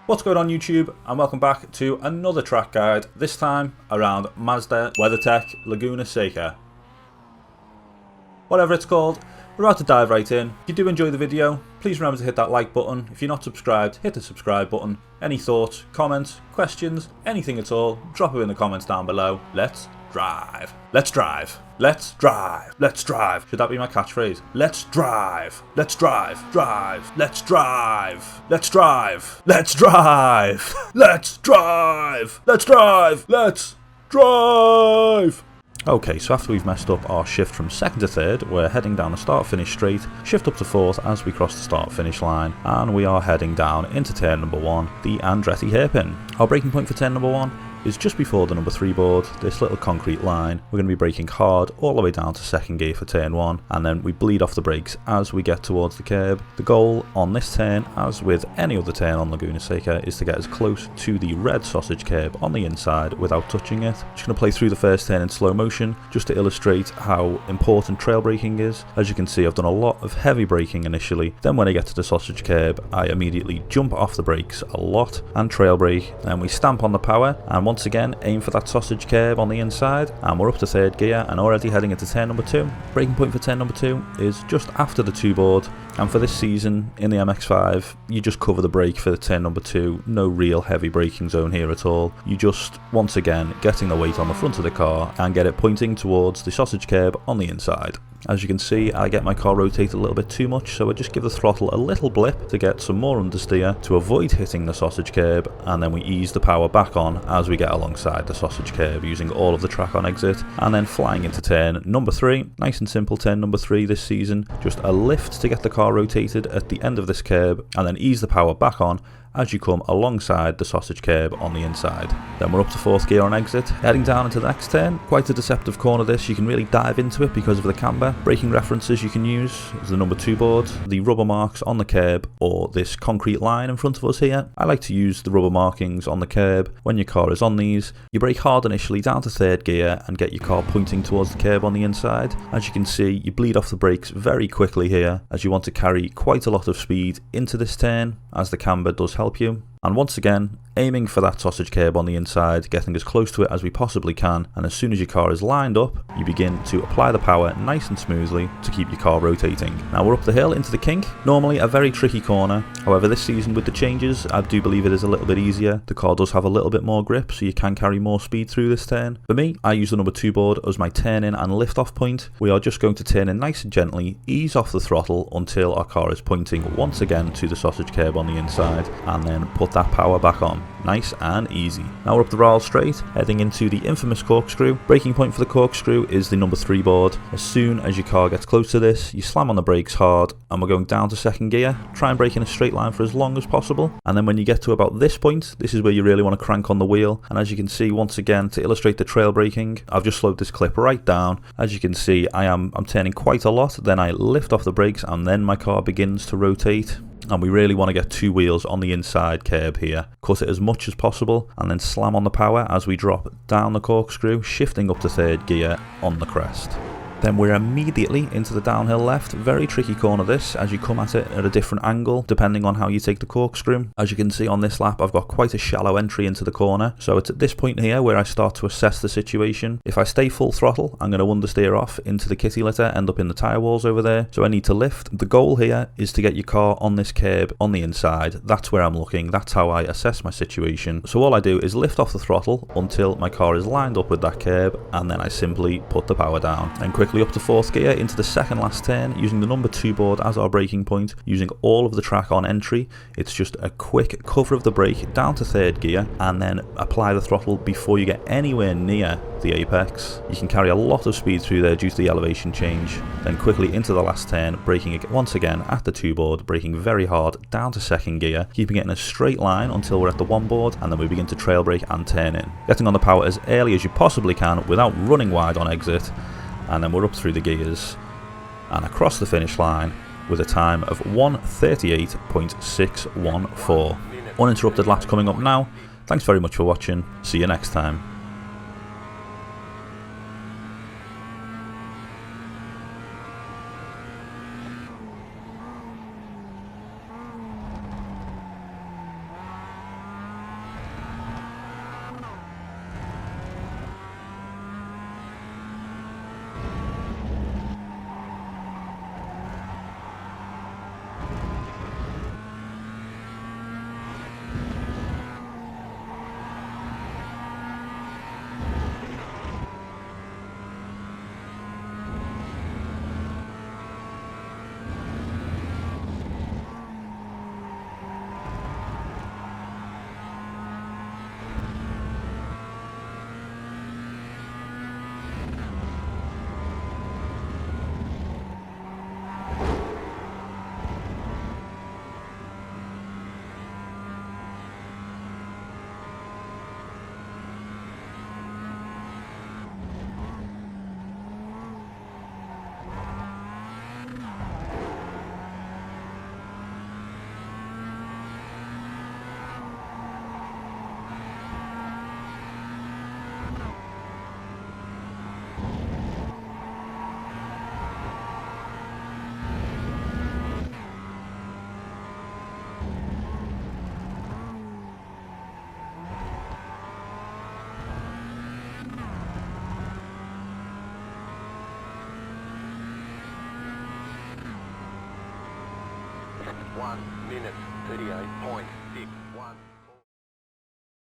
What's going on YouTube, and welcome back to another track guide, this time around Mazda WeatherTech Laguna Seca. Whatever it's called, we're about to dive right in. If you do enjoy the video, please remember to hit that like button. If you're not subscribed, hit the subscribe button. Any thoughts, comments, questions, anything at all, drop it in the comments down below. Let's drive. Let's drive. Let's drive. Let's drive. Should that be my catchphrase? Let's drive. Let's drive. Drive. Let's drive. Let's drive. Let's drive. Let's drive. Let's drive. Let's drive. Okay, so after we've messed up our shift from second to third, we're heading down the start-finish straight, shift up to fourth as we cross the start-finish line, and we are heading down into turn number 1, the Andretti hairpin. Our braking point for turn number 1 is just before the number 3 board, this little concrete line. We're going to be braking hard all the way down to second gear for turn 1, and then we bleed off the brakes as we get towards the curb. The goal on this turn, as with any other turn on Laguna Seca, is to get as close to the red sausage curb on the inside without touching it. Just going to play through the first turn in slow motion just to illustrate how important trail braking is. As you can see, I've done a lot of heavy braking initially, then when I get to the sausage curb I immediately jump off the brakes a lot and trail brake, and we stamp on the power and once again aim for that sausage curb on the inside, and we're up to third gear and already heading into turn number 2. Braking point for turn number 2 is just after the 2 board, and for this season in the MX5 you just cover the brake for the turn number 2. No real heavy braking zone here at all. You just once again getting the weight on the front of the car and get it pointing towards the sausage curb on the inside. As you can see, I get my car rotated a little bit too much, so I just give the throttle a little blip to get some more understeer to avoid hitting the sausage curb, and then we ease the power back on as we get alongside the sausage curb using all of the track on exit, and then flying into turn number 3. Nice and simple turn number 3 this season, just a lift to get the car rotated at the end of this curb, and then ease the power back on as you come alongside the sausage curb on the inside. Then we're up to 4th gear on exit, heading down into the next turn. Quite a deceptive corner this, you can really dive into it because of the camber. Braking references you can use is the number 2 board, the rubber marks on the curb, or this concrete line in front of us here. I like to use the rubber markings on the curb. When your car is on these, you brake hard initially down to 3rd gear and get your car pointing towards the curb on the inside. As you can see, you bleed off the brakes very quickly here as you want to carry quite a lot of speed into this turn, as the camber does help you. And once again, aiming for that sausage curb on the inside, getting as close to it as we possibly can, and as soon as your car is lined up, you begin to apply the power nice and smoothly to keep your car rotating. Now we're up the hill into the kink, normally a very tricky corner. However, this season with the changes, I do believe it is a little bit easier. The car does have a little bit more grip, so you can carry more speed through this turn. For me, I use the number 2 board as my turn in and lift off point. We are just going to turn in nice and gently, ease off the throttle until our car is pointing once again to the sausage curb on the inside, and then put that power back on. Nice and easy. Now we're up the Royal Straight, heading into the infamous corkscrew. Braking point for the corkscrew is the number 3 board. As soon as your car gets close to this, you slam on the brakes hard, and we're going down to 2nd gear. Try and brake in a straight line for as long as possible, and then when you get to about this point, this is where you really want to crank on the wheel. And as you can see, once again, to illustrate the trail braking, I've just slowed this clip right down. As you can see, I'm turning quite a lot, then I lift off the brakes, and then my car begins to rotate. And we really want to get 2 wheels on the inside curb here. Cut it as much as possible and then slam on the power as we drop down the corkscrew, shifting up to 3rd gear on the crest. Then we're immediately into the downhill left. Very tricky corner this, as you come at it at a different angle depending on how you take the corkscrew. As you can see on this lap, I've got quite a shallow entry into the corner, so it's at this point here where I start to assess the situation. If I stay full throttle, I'm going to understeer off into the kitty litter, end up in the tyre walls over there, so I need to lift. The goal here is to get your car on this curb on the inside. That's where I'm looking, that's how I assess my situation. So all I do is lift off the throttle until my car is lined up with that curb, and then I simply put the power down. And quickly up to 4th gear into the second last turn, using the number 2 board as our braking point, using all of the track on entry. It's just a quick cover of the brake down to 3rd gear, and then apply the throttle before you get anywhere near the apex. You can carry a lot of speed through there due to the elevation change. Then quickly into the last turn, braking once again at the 2 board, braking very hard down to 2nd gear, keeping it in a straight line until we're at the 1 board, and then we begin to trail brake and turn in. Getting on the power as early as you possibly can without running wide on exit, and then we're up through the gears and across the finish line with a time of 1:38.614. Uninterrupted laps coming up now. Thanks very much for watching. See you next time. 1 minute 38.6.